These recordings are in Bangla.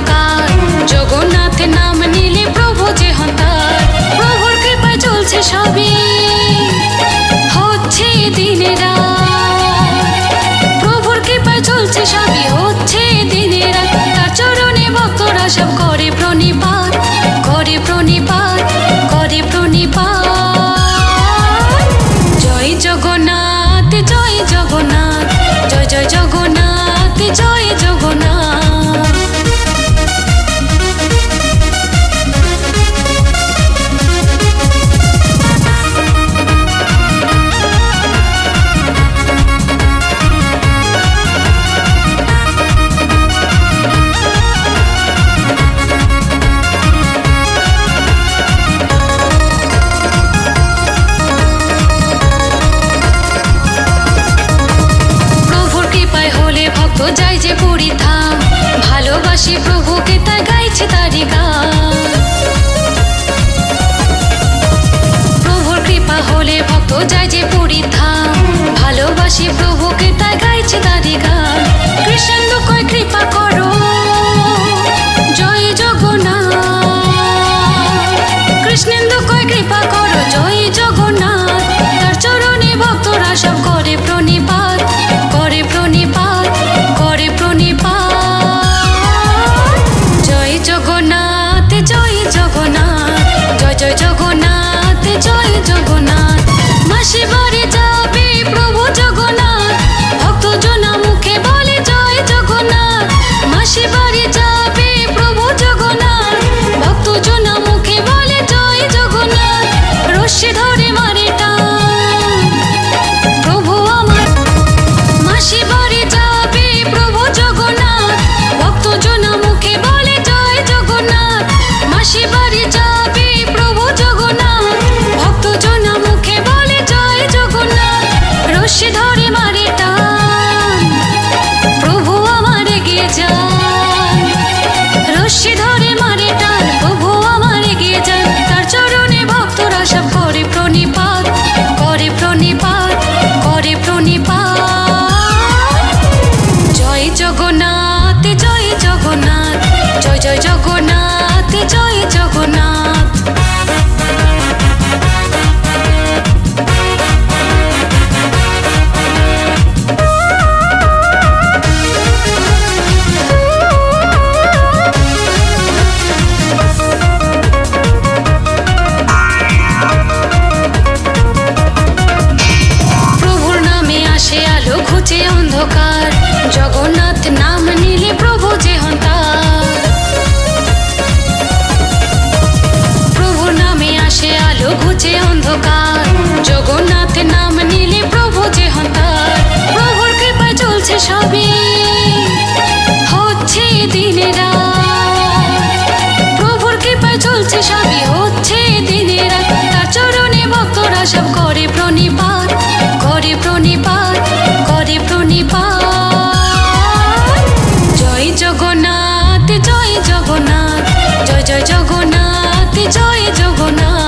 অন্ধকার, জগন্নাথের নাম নিলে প্রভু যে হন্তার। প্রভুর কৃপায় চলছে সবই, হচ্ছে দিনে রাত। প্রভুর কৃপায় চলছে সবই, হচ্ছে দিনে রাত। তার চরণে ভক্তরা সব করে প্রণিপাত, করে প্রণিপাত, করে প্রণিপাত। জয় জগন্নাথ, জয় জগন্নাথ, জয় জয় জগন্নাথ, জয় জগন্নাথ। ভক্ত যাই যে পুরী ধাম, ভালোবাসি প্রভুকে তাই গাইছে তারি গান। প্রভুর কৃপা হলে ভক্ত যাই যে পুরী ধাম, ভালোবাসি প্রভুকে তাই গাইছে তারি গান। কৃষ্ণেন্দু কয় কৃপা করো, জয় জগন্নাথ। কৃষ্ণেন্দু কয় কৃপা করো, জয় জগন্নাথ। তার চরণে ভক্তরা সব করে প্রণিপাত, করে প্রণিপাত, করে প্রণিপাত। জয় জগন্নাথ, জয় জগন্নাথ, জয় জয় জগন্নাথ, জয় জগন্নাথ। মাসি বাড়ি যাবে প্রভু জগন্নাথ, ভক্ত জনা মুখে বলে জয় জগন্নাথ। মাসি বাড়ি যাবে প্রভু জগন্নাথ, ভক্ত জনা মুখে বলে জয় জগন্নাথ। রশ্মি ধরে মারে টান প্রভু আমার, মাসি বাড়ি যাবে প্রভু জগন্নাথ, ভক্ত জনা মুখে বলে জয় জগন্নাথ। মাসি বাড়ি যাবে প্রভু জগন্নাথ, ভক্ত জনা মুখে বলে জয় জগন্নাথ। রশ্মি ধরে মারে টান প্রভু আমার এগিয়ে যান, রশ্মি ধরে মারে টান প্রভু আমার এগিয়ে যান। তার চরণে ভক্তরা সব করে প্রণিপাত, করে প্রণিপাত, করে প্রণিপাত। জয় জগন্নাথ, জয় জগন্নাথ, জয় জয় জগন্নাথ, জয় জগন্নাথ। প্রভুর নামে আসে আলো, ঘুচে অন্ধকার, জগন্নাথ নাম নিলে প্রভু যে হন্তার। প্রভুর নামে আসে আলো, ঘুচে অন্ধকার, জগন্নাথ নাম নিলে প্রভু যে হন্তার। প্রভুর কৃপায় চলছে সবই, হচ্ছে দিনে রাত। প্রভুর কৃপায় চলছে সবই, হচ্ছে দিনে রাত। তার চরণে ভক্তরা সব করে প্রণিপাত, করে প্রণিপাত, করে প্রণিপাত। জয় জগন্নাথ, জয় জগন্নাথ, জয় জয় জগন্নাথ, জয় জগন্নাথ।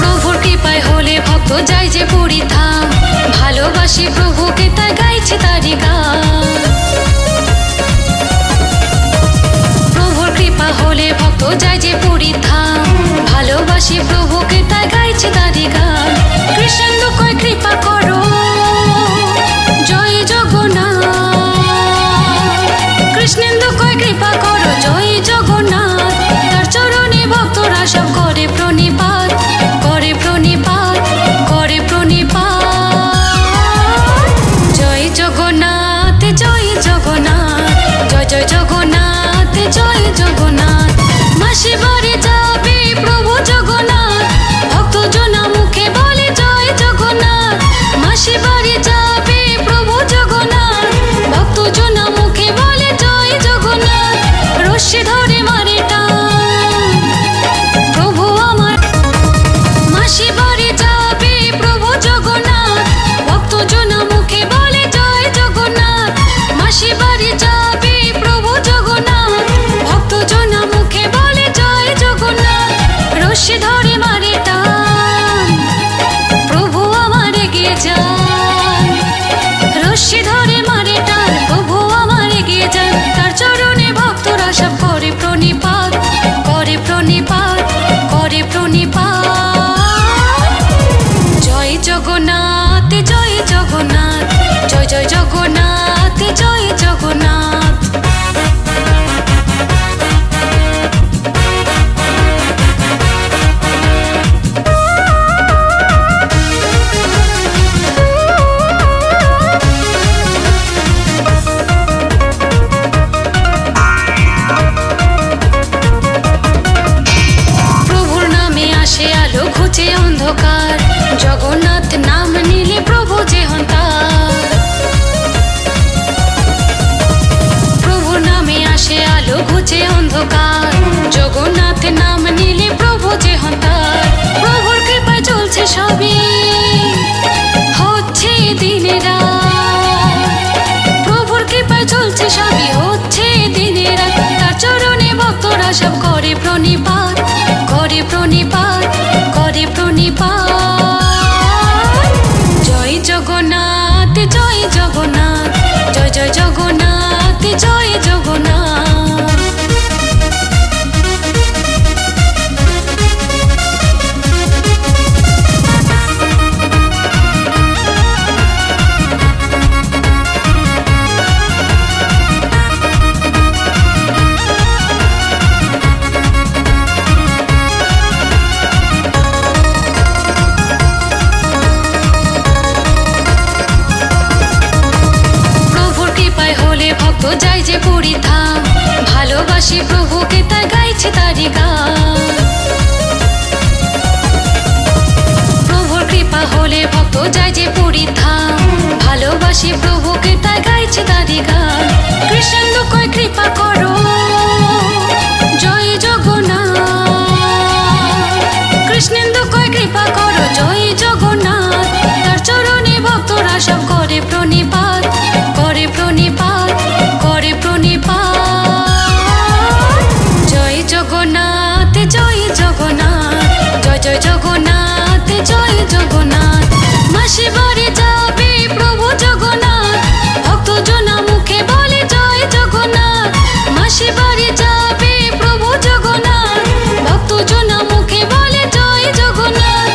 প্রভুর কৃপায় হলে ভক্ত যাই যে পুরী ধাম, ভালোবাসি প্রভুকে তাই গাইছে তারি গান। প্রভুর কৃপা হলে ভক্ত যাই যে পুরী ধাম, ভালোবাসি প্রভুকে তাই গাইছে তারি গান। কৃষ্ণেন্দু কয় কৃপা করো, জয় জগন্নাথ। কৃষ্ণেন্দু কয় কৃপা করো, জয় জগন্নাথ। তার চরণে ভক্তরা সব করে প্রণিপাত, করে প্রণিপাত, করে প্রণিপাত। জয় জগন্নাথ, জয় জগন্নাথ, জয় জয় জগন্নাথ, জয় জগন্নাথ। মাসি বাড়ি সব করে প্রণিপাত, করে প্রণিপাত, করে প্রণিপাত। জয় জগন্নাথ, জয় জগন্নাথ, জয় জয় জগন্নাথ, জয় জগন্নাথ। ভক্ত যাই যে পুরী ধাম, ভালোবাসি প্রভুকে তাই গাইছে তারি গান। প্রভুর কৃপা হলে ভক্ত যাই যে পুরী ধাম, ভালোবাসি প্রভুকে তাই গাইছে তারি গান। কৃষ্ণেন্দু কয় কৃপা করো, জয় জগন্নাথ। কৃষ্ণেন্দু কয় কৃপা করো, জয় জগন্নাথ। তার চরণে ভক্তরা সব করে প্রণিপাত, করে প্রণিপাত, করে প্রণিপাত। জয় জগন্নাথ, জয় জগন্নাথ, জয় জয় জগন্নাথ, জয় জগন্নাথ। মাসি বাড়ি যাবে প্রভু জগন্নাথ, ভক্ত জনা মুখে বলে জয় জগন্নাথ। মাসি বাড়ি যাবে প্রভু জগন্নাথ, ভক্ত জনা মুখে বলে জয় জগন্নাথ।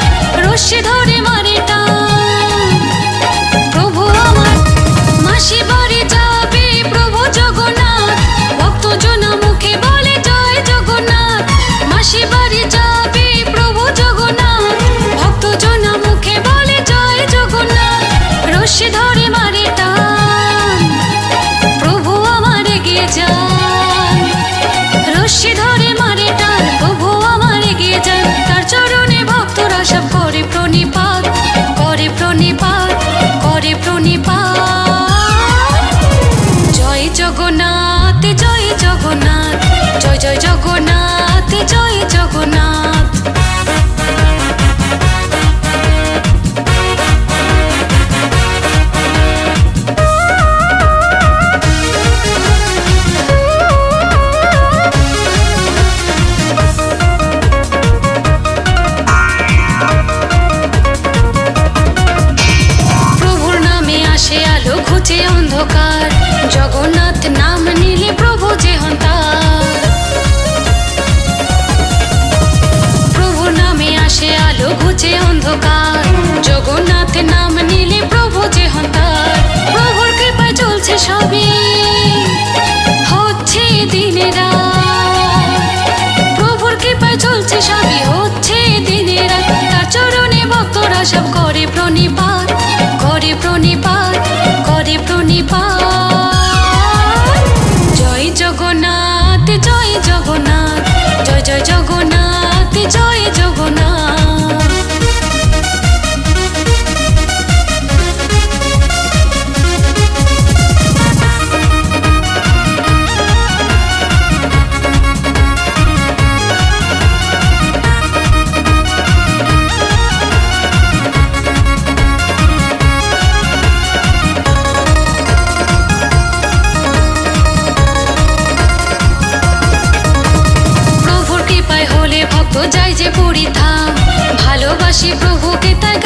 রশ্মি ধরে মারে টান প্রভু আমার, মাসি বাড়ি যাবে প্রভু জগন্নাথ, ভক্ত জনা মুখে বলে জয় জগন্নাথ। মাসি বাড়ি যাবে প্রভু জগন্নাথ, ভক্ত জনা মুখে বলে জয় জগন্নাথ। রশ্মি ধরে মারে টান প্রভু আমার এগিয়ে যান, রশ্মি ধরে মারে টান প্রভু আমার এগিয়ে যান। তার চরণে ভক্তরা সব করে প্রণিপাত, করে প্রণিপাত, করে প্রণিপাত। জয় জগন্নাথ, জয় জগন্নাথ, জয় জয় জগন্নাথ, জয় জগন্নাথ। প্রভুর নামে আসে আলো, ঘুচে অন্ধকার, জগন্নাথ নাম নিলে প্রভু যে হন তার। প্রভুর নামে আসে আলো, ঘুচে অন্ধকার, জগন্নাথ নাম নিলে প্রভু যে হন তার। প্রভুর কৃপায় চলছে সবই, হচ্ছে দিনে রাত। প্রভুর কৃপায় চলছে সবই, হচ্ছে দিনে রাত। তার চরণে ভক্তরা সব করে প্রণিপাত, করে প্রণিপাত, করে প্রণিপাত। জয় জগন্নাথ, জয় জগন্নাথ, জয় জয় জগন্নাথ, জয় জগন্নাথ। প্রভুর কৃপায় হলে ভক্ত যাই যে পুরী ধাম, ভালোবাসি প্রভুকে তাই